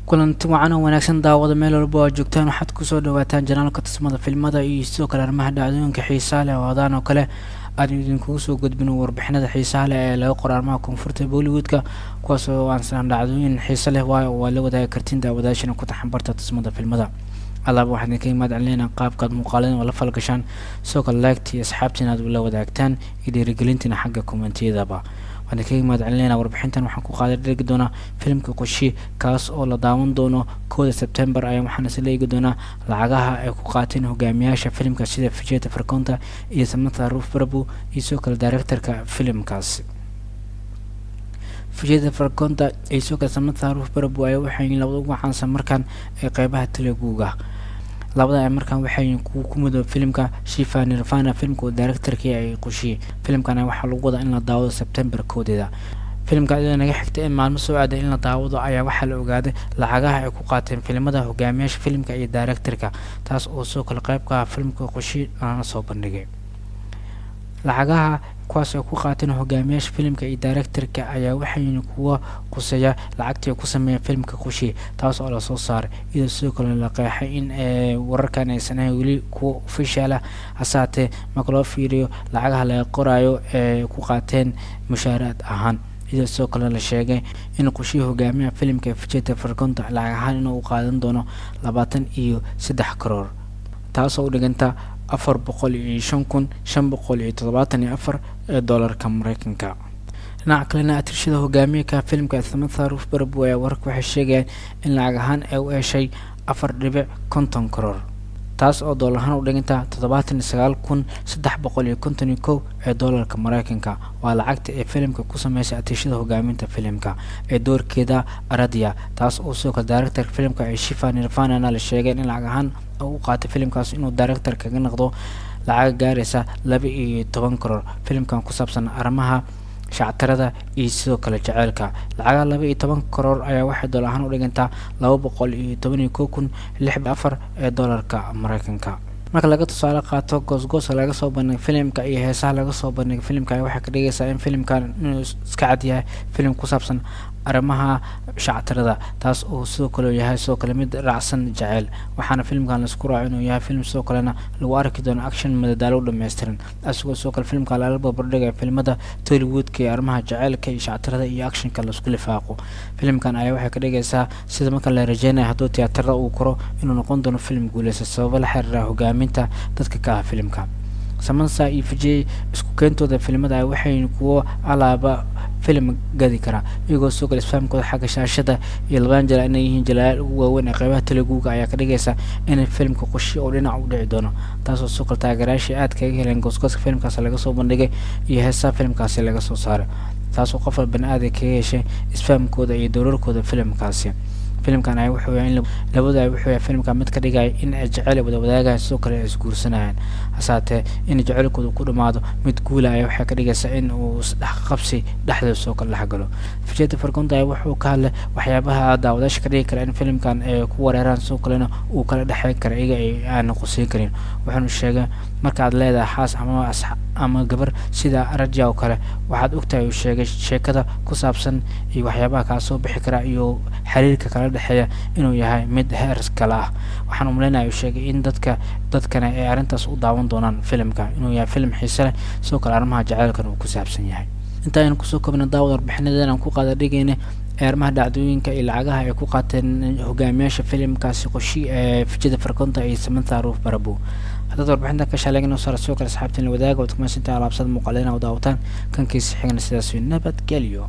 kulanti wacan oo wanaagsan daawada meel walba oo joogtaan waxaad kusoo dhawaataan janaalka tusmada filmada iyo sidoo kale arrimaha dhacdooyinka xiisaha leh oo hadaan oo kale aan idinkugu soo gudbino warbixinada xiisaha leh ee laga qoro arrimaha koonfurta Bollywoodka kuwaas oo aan dhacdooyin xiiso leh waa la wadaagi kartiin daawadayaashana ku taxanbarta tusmada filmada alaab waxaan idinka imaad celinayna qaabkaad muuqaalada oo la falgashaan sidoo kale like asxaabtiina aad la wadaagtaan iyo dhiirigelintiina xagga kommentiyadaba waxaan idinka imaad celinayna warbixintan waxaan ku qaaday dhigi doonaa filimka qoshi kaas oo la daawan doono 1 September ayaa waxaan isla eegi doonaa lacagaha ay ku qaateen hogaamiyaasha filimka sida Vijay Devarkonda iyo Samantha Ruth Prabhu iyo sidoo kale directorka filimkaas Vijay Devarkonda iyo sidoo kale Samantha Ruth Prabhu ayaa waxay labada ugu caansan markaan ee qaybaha Teluguga labada ay markaan waxay ku muddo filimka Shiva Nirvana filimka directorkii ay qoshi filimkana waxa lagu wadaa in la daawado September 1 filimka naga xigtay in maalmo soo aaday in la daawado ayaa waxa la ogaaday lacagaha ay ku qaateen filimada hogaamiyaasha filimka iyo directorka taas oo soo kala qayb ka ah filimka qoshi aan soo bandhigay lacagaha kuwaas oo ku qaateen hogaamiyaasha filimka iyo directorka ayaa waxay kuwa quseeya lacagtii ku sameeyay filimka qoshi taas oo la soo saaray iyadoo sidoo kale la qeexay in wararkan aysan weli ku official ah asaate marka loo fiiriyo lacagaha la qorayo ee ku qaateen mushaaraad ahaan iyadoo sidoo kale la sheegay in qoshi hogaamiyaha filimka Vijay Devarkonda lacag ahaan inuu qaadan doono 23 karoor taas oo u dhiganta 405,574 doolarka Mareykanka dhinaca kalena atirshada hogaamiyaha filimka Samantha Ruth Prabhu ayaa wararka waxay sheegayaan in lacag ahaan ay u heshay 4.50 karoor taas oo doolar ahaan u dhiganta 79,351 doolarka Mareykanka waa lacagta ee filimka ku sameysay atirshada hogaaminta filimka ee doorkeeda Aradhya taas oo soo ka director filimka ay Shiva Nirvana la sheegay in lacag ahaan uu qaatay filimkaas inuu director kaga noqdo lacag gaaraysa 12 karoor filimkan ku saabsan arrimaha shactarada iyo sidoo kale jaceelka lacag 12 karoor ayaa waxay doolar ahaan u dhigantaa 211,604 doolarka Mareykanka marka laga tusaale qaato goosgoos laga soo bandhigay filimka iyo heesaha laga soo bandhigay filimka waxa ka dhigaysaa in filimkan inuu iska cad yahay filim ku saabsan arrimaha shactarada taas oo sidoo kale yahay sidoo kale mid raacsan jaceyl waxaana filimkan la isku raacay inuu yahay film sidoo kalena lagu arki doono action madadaalo dhameystiran asagoo sidoo kale filimka la barbardhigay filimada Tollywoodka ee arrimaha jaceylka iyo shactarada iyo actionka la isku lifaaqo filimkan ayaa waxay ka dhigaysaa sida marka la rajeynayo haddii tiyaatarada uu koro inuu noqon doono film guuleysta sabab la xiriira hogaaminta dadka ka ah filimka Samantha iyo Vijay isku keentooda filimada waxay kuwa alaaba film gadi kara iyagoo soo gal isfahamkooda xagga shaashada iyo labaan jila inay yihiin jilaal ugu waaweyn ee qaybaha Teluguga ayaa ka dhigaysa in filimka qoshi oo dhinac u dhici doono taas oo soo kala taageerayaasha aad kaga heleen goosgooska filimkaas laga soo bandhigay iyo heesaha filimkaas laga soo saaray taas oo qof bani'aadam ka yeeshay isfahamkooda iyo doorarkooda filimkaasi filimkan ay wuxuu yahay labada ay wuxuu yahay filimka mid ka dhigay in ay jacayl wada wadaagaan sidoo kale isguursanayaan hasaate in jacaylkoodu ku dhamaado mid guula ay waxa ka dhigaysa in uu qabsi dhexda soo kala dhaxgalo Vijay Devarkonda wuxuu ka hadlay waxyaabaha daawadayaasha ka dhigi kara in filimkan ay ku wareeraan sidoo kalena uu kala dhaxayn karo iyaga ay aan qosin karin wuxuu sheegay marka aad leedahay xaas ama gabar sida Aradhya oo kale waxaad ogtahay uu sheegay sheekada ku saabsan iyo waxyaabaha ka soo bixi kara iyo xiriirka kala dhaxeeya inuu yahay mid heer kala ah waxaan u maleynayaa sheegay in dadkana ay arintaas u daawan doonaan filimka inuu yahay film xiiso leh soo kala arrimaha jaceylka uu ku saabsan yahay inta aynu kusoo koobnay daawad warbixinadeena aan ku qaada dhigayna arrimaha dhacdooyinka iyo lacagaha ay ku qaateen hogaamiyaasha filimkaasi qoshi ee Vijay Devarkonda iyo Samantha Ruth Prabhu hadda warbixinta ka shaleegno soo kala asxaabtiin la wadaaga oo kuma sinta alaabsad muuqaalena oo daawatan kan kiis xigna sidaas nabad geliyo